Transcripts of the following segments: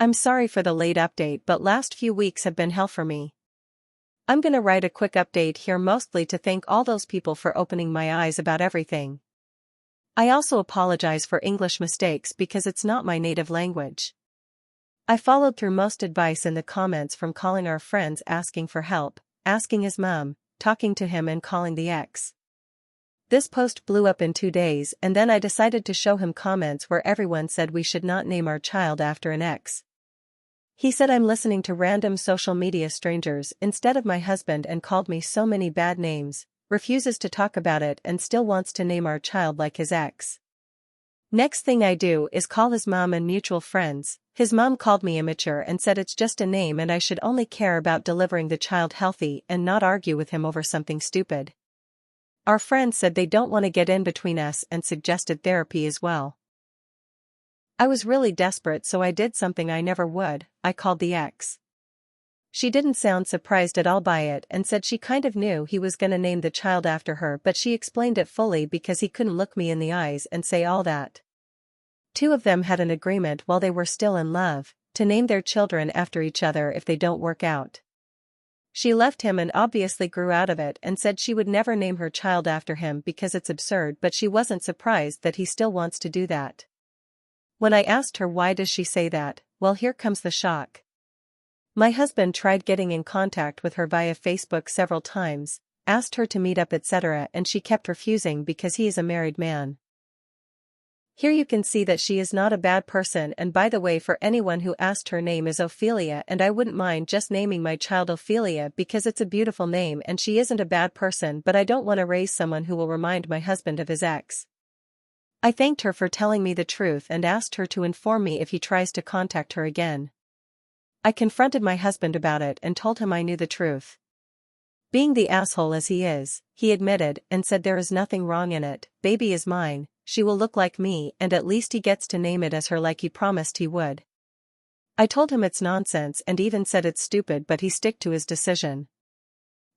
I'm sorry for the late update, but last few weeks have been hell for me. I'm gonna write a quick update here mostly to thank all those people for opening my eyes about everything. I also apologize for English mistakes because it's not my native language. I followed through most advice in the comments, from calling our friends asking for help, asking his mom, talking to him and calling the ex. This post blew up in 2 days, and then I decided to show him comments where everyone said we should not name our child after an ex. He said I'm listening to random social media strangers instead of my husband and called me so many bad names, refuses to talk about it and still wants to name our child like his ex. Next thing I do is call his mom and mutual friends. His mom called me immature and said it's just a name and I should only care about delivering the child healthy and not argue with him over something stupid. Our friends said they don't want to get in between us and suggested therapy as well. I was really desperate, so I did something I never would. I called the ex. She didn't sound surprised at all by it and said she kind of knew he was gonna name the child after her, but she explained it fully because he couldn't look me in the eyes and say all that. 2 of them had an agreement while they were still in love, to name their children after each other if they don't work out. She left him and obviously grew out of it and said she would never name her child after him because it's absurd, but she wasn't surprised that he still wants to do that. When I asked her why does she say that, well, here comes the shock. My husband tried getting in contact with her via Facebook several times, asked her to meet up etc., and she kept refusing because he is a married man. Here you can see that she is not a bad person, and by the way, for anyone who asked, her name is Ophelia and I wouldn't mind just naming my child Ophelia because it's a beautiful name and she isn't a bad person, but I don't want to raise someone who will remind my husband of his ex. I thanked her for telling me the truth and asked her to inform me if he tries to contact her again. I confronted my husband about it and told him I knew the truth. Being the asshole as he is, he admitted and said there is nothing wrong in it. Baby is mine, she will look like me, and at least he gets to name it as her like he promised he would. I told him it's nonsense and even said it's stupid, but he stuck to his decision.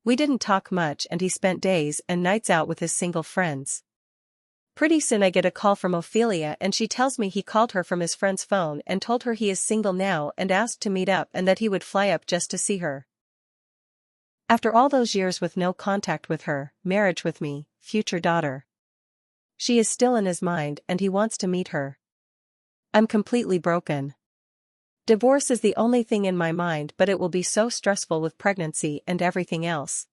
We didn't talk much and he spent days and nights out with his single friends. Pretty soon I get a call from Ophelia and she tells me he called her from his friend's phone and told her he is single now and asked to meet up and that he would fly up just to see her. After all those years with no contact with her, marriage with me, future daughter. She is still in his mind and he wants to meet her. I'm completely broken. Divorce is the only thing in my mind, but it will be so stressful with pregnancy and everything else.